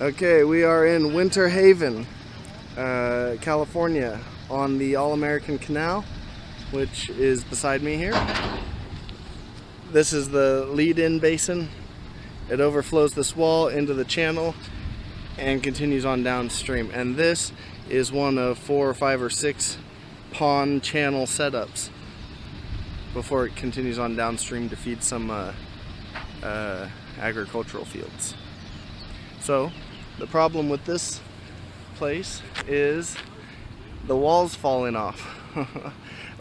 Okay, we are in Winterhaven, California, on the All-American Canal, which is beside me here. This is the lead-in basin. It overflows this wall into the channel and continues on downstream. And this is one of 4 or 5 or 6 pond channel setups before it continues on downstream to feed some agricultural fields. So the problem with this place is the wall's falling off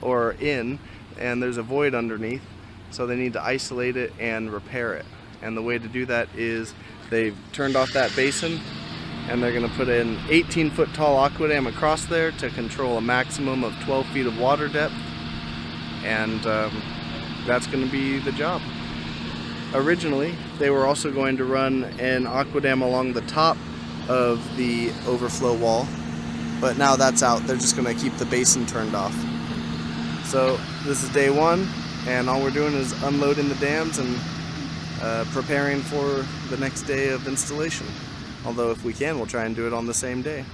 or in, and there's a void underneath, so they need to isolate it and repair it. And the way to do that is they've turned off that basin and they're going to put an 18-foot tall AquaDam across there to control a maximum of 12 feet of water depth, and that's going to be the job. Originally, they were also going to run an AquaDam along the top of the overflow wall, but now that's out. They're just going to keep the basin turned off. So this is day 1, and all we're doing is unloading the dams and preparing for the next day of installation. Although if we can, we'll try and do it on the same day.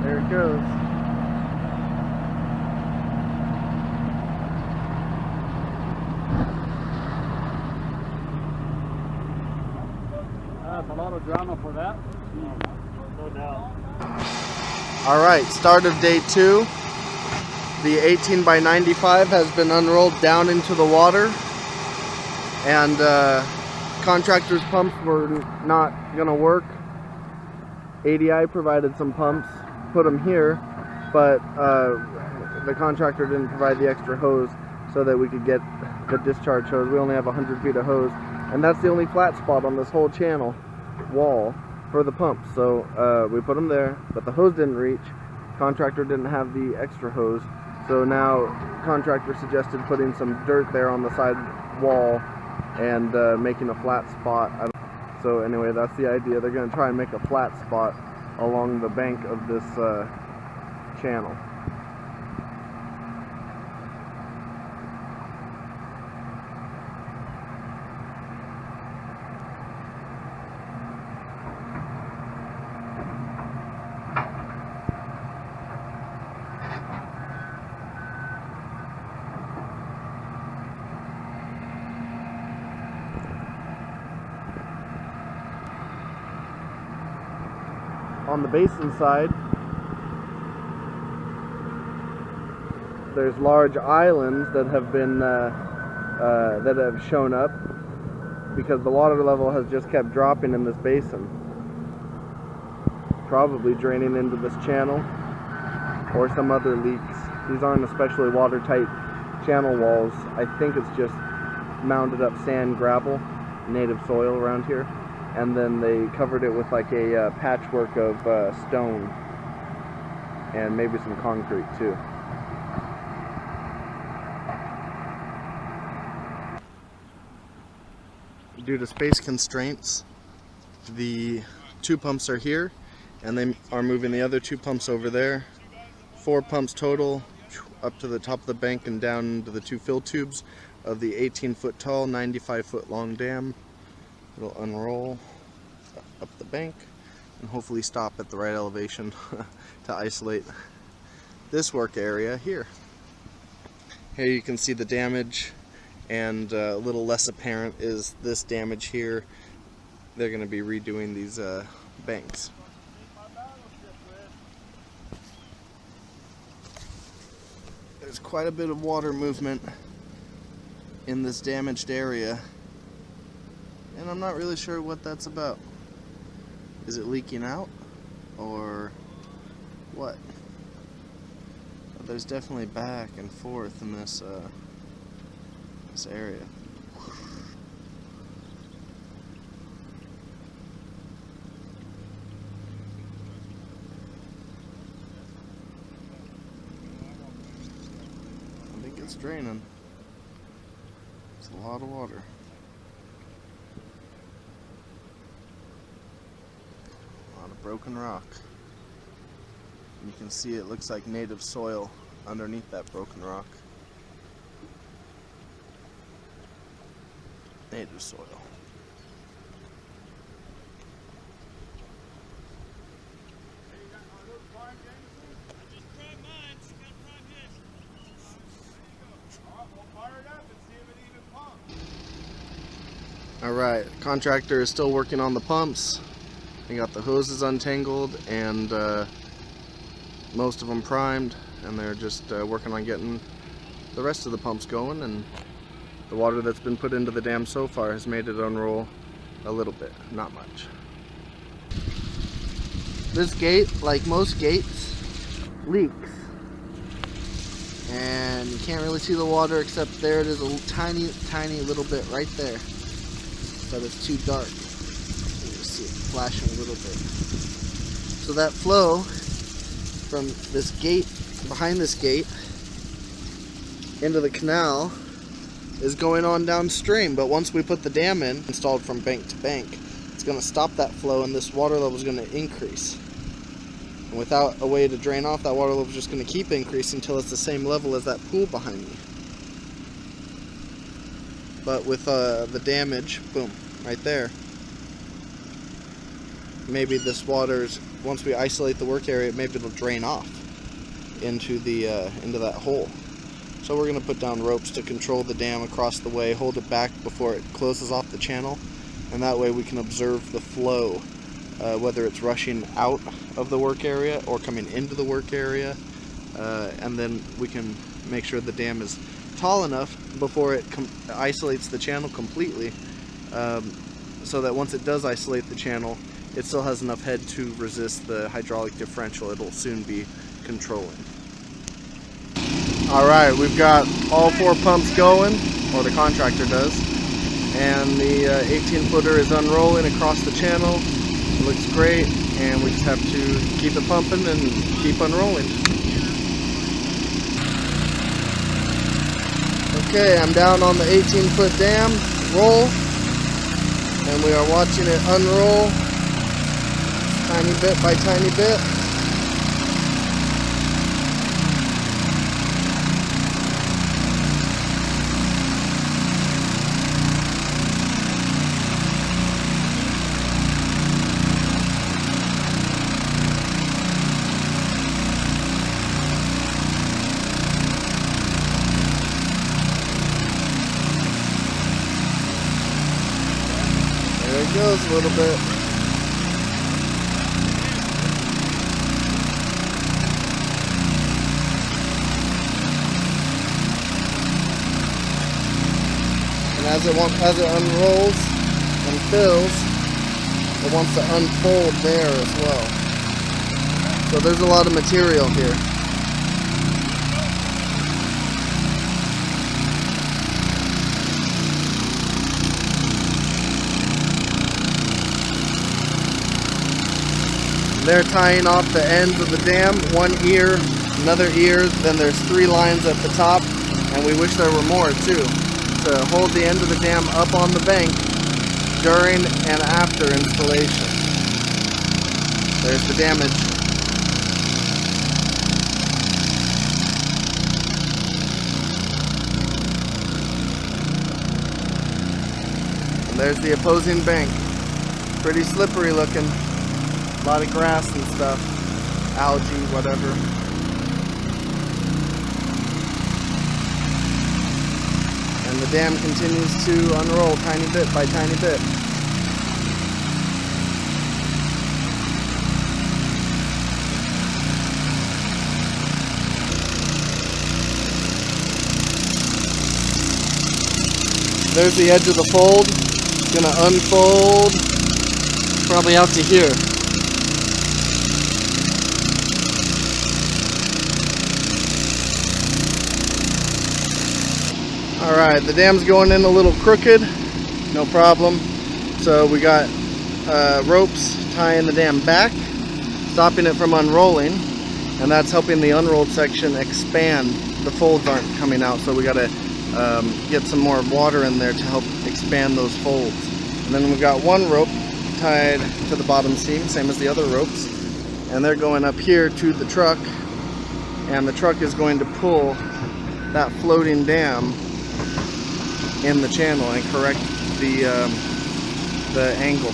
There it goes. That's a lot of drama for that. No doubt. Alright, start of day 2. The 18 by 95 has been unrolled down into the water, and contractor's pumps were not going to work. ADI provided some pumps, put them here, but the contractor didn't provide the extra hose so that we could get the discharge hose. We only have 100 feet of hose, and that's the only flat spot on this whole channel wall for the pumps. So we put them there, but the hose didn't reach. Contractor didn't have the extra hose, so now contractor suggested putting some dirt there on the side wall and making a flat spot. So anyway, that's the idea. They're going to try and make a flat spot along the bank of this channel. On the basin side, there's large islands that have been that have shown up because the water level has just kept dropping in this basin, probably draining into this channel or some other leaks. These aren't especially watertight channel walls. I think it's just mounded up sand, gravel, native soil around here, and then they covered it with like a patchwork of stone and maybe some concrete too. Due to space constraints, the 2 pumps are here, and they are moving the other 2 pumps over there. 4 pumps total, up to the top of the bank and down into the 2 fill tubes of the 18-foot tall, 95-foot long dam. It'll unroll up the bank and hopefully stop at the right elevation to isolate this work area here. Here you can see the damage, and a little less apparent is this damage here. They're going to be redoing these banks. There's quite a bit of water movement in this damaged area, and I'm not really sure what that's about. Is it leaking out or what? But there's definitely back and forth in this this area. I think it's draining. It's a lot of water. A lot of broken rock. And you can see it looks like native soil underneath that broken rock. Native soil. Alright, contractor is still working on the pumps. They got the hoses untangled and most of them primed, and they're just working on getting the rest of the pumps going, and the water that's been put into the dam so far has made it unroll a little bit, not much. This gate, like most gates, leaks. And you can't really see the water except there it is, a tiny, tiny little bit right there. But it's too dark. You can see it flashing a little bit. So that flow from this gate, behind this gate, into the canal is going on downstream, but once we put the dam in, installed from bank to bank, it's going to stop that flow and this water level is going to increase. And without a way to drain off, that water level is just going to keep increasing until it's the same level as that pool behind me. But with the damage, boom, right there, maybe this water's, once we isolate the work area, maybe it'll drain off into that hole. So we're going to put down ropes to control the dam across the way, hold it back before it closes off the channel, and that way we can observe the flow, whether it's rushing out of the work area or coming into the work area, and then we can make sure the dam is tall enough before it isolates the channel completely, so that once it does isolate the channel, it still has enough head to resist the hydraulic differential it'll soon be controlling. Alright, we've got all 4 pumps going, or the contractor does, and the 18-footer is unrolling across the channel. It looks great, and we just have to keep it pumping and keep unrolling. Okay, I'm down on the 18-foot dam roll, and we are watching it unroll tiny bit by tiny bit. There it goes a little bit. as it unrolls and fills, it wants to unfold there as well. So there's a lot of material here. They're tying off the ends of the dam, one ear, another ear, then there's 3 lines at the top, and we wish there were more too, to hold the end of the dam up on the bank during and after installation. There's the damage. And there's the opposing bank. Pretty slippery looking. A lot of grass and stuff, algae, whatever. And the dam continues to unroll tiny bit by tiny bit. There's the edge of the fold. It's gonna unfold probably out to here. Alright, the dam's going in a little crooked, no problem. So we got ropes tying the dam back, stopping it from unrolling, and that's helping the unrolled section expand. The folds aren't coming out, so we got to get some more water in there to help expand those folds. And then we've got one rope tied to the bottom seam, same as the other ropes, and they're going up here to the truck, and the truck is going to pull that floating dam in the channel and correct the angle.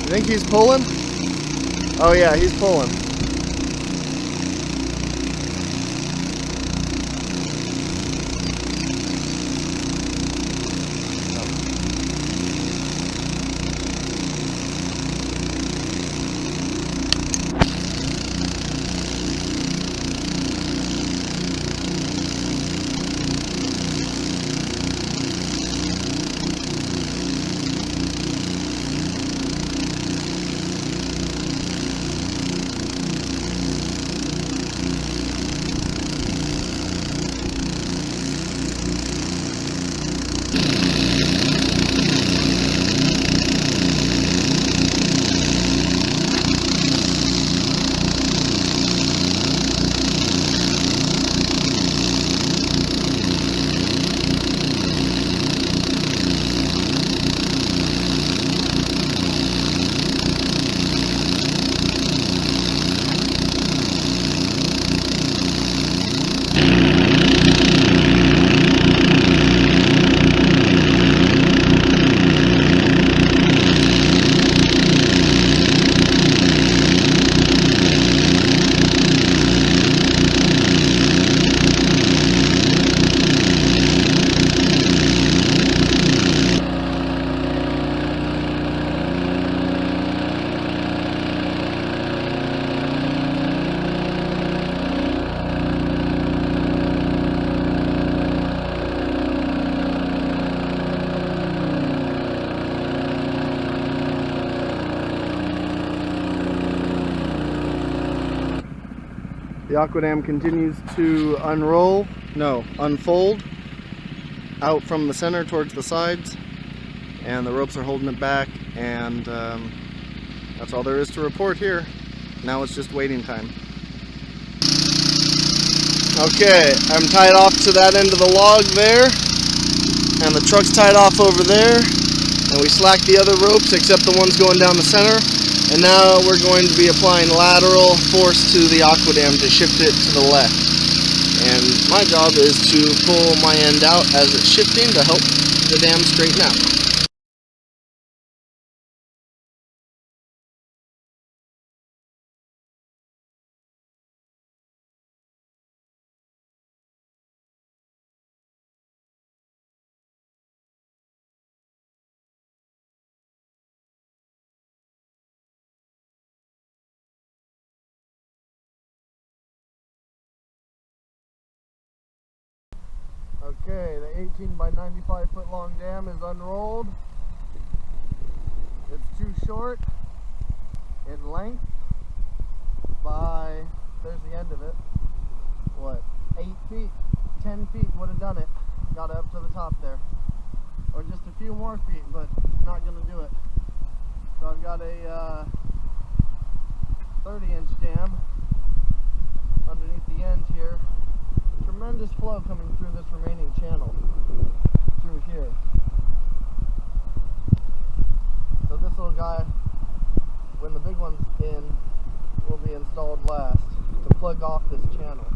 You think he's pulling? Oh yeah, he's pulling. The AquaDam continues to unfold out from the center towards the sides, and the ropes are holding it back, and that's all there is to report here. Now it's just waiting time. Okay, I'm tied off to that end of the log there, and the truck's tied off over there, and we slacked the other ropes except the ones going down the center. And now we're going to be applying lateral force to the AquaDam to shift it to the left. And my job is to pull my end out as it's shifting to help the dam straighten out. Okay, the 18 by 95 foot long dam is unrolled. It's too short in length by, there's the end of it, what, 8 feet, 10 feet would have done it. Got up to the top there. Or just a few more feet, but not going to do it. So I've got a 30-inch dam underneath the end here. Tremendous flow coming through this remaining channel through here. So this little guy, when the big one's in, will be installed last to plug off this channel.